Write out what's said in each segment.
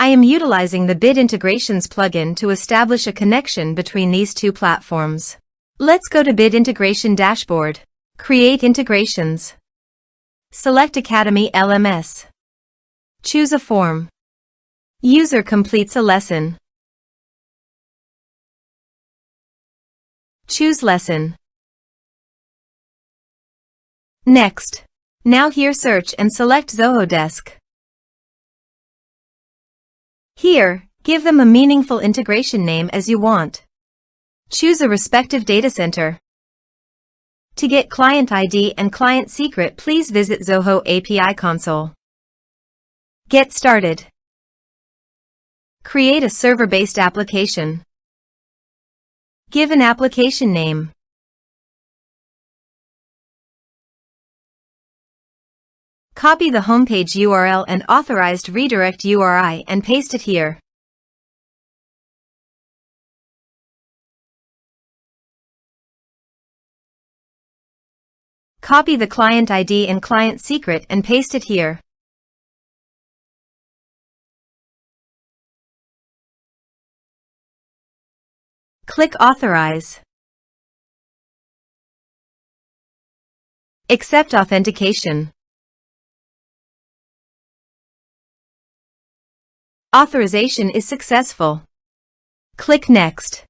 I am utilizing the Bit Integrations plugin to establish a connection between these two platforms. Let's go to Bit Integration Dashboard. Create integrations. Select Academy LMS. Choose a form. User completes a lesson. Choose lesson. Next. Now here search and select Zoho Desk. Here, give them a meaningful integration name as you want. Choose a respective data center. To get client ID and client secret, please visit Zoho API Console. Get started. Create a server-based application. Give an application name. Copy the homepage URL and authorized redirect URI and paste it here. Copy the client ID and client secret and paste it here. Click Authorize. Accept authentication. Authorization is successful. Click Next.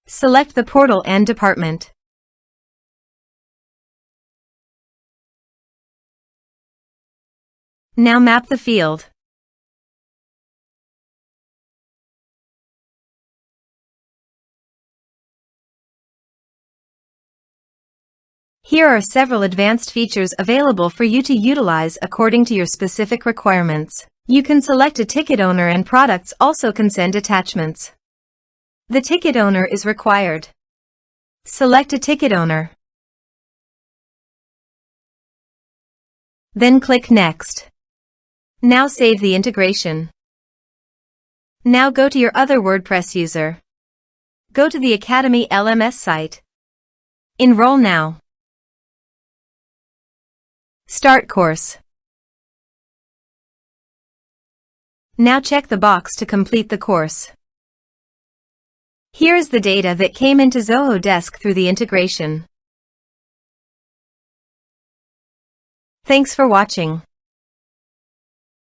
Select the portal and department. Now map the field. Here are several advanced features available for you to utilize according to your specific requirements. You can select a ticket owner and products also can send attachments. The ticket owner is required. Select a ticket owner. Then click Next. Now save the integration. Now go to your other WordPress user. Go to the Academy LMS site. Enroll now. Start course. Now check the box to complete the course. Here is the data that came into Zoho Desk through the integration. Thanks for watching.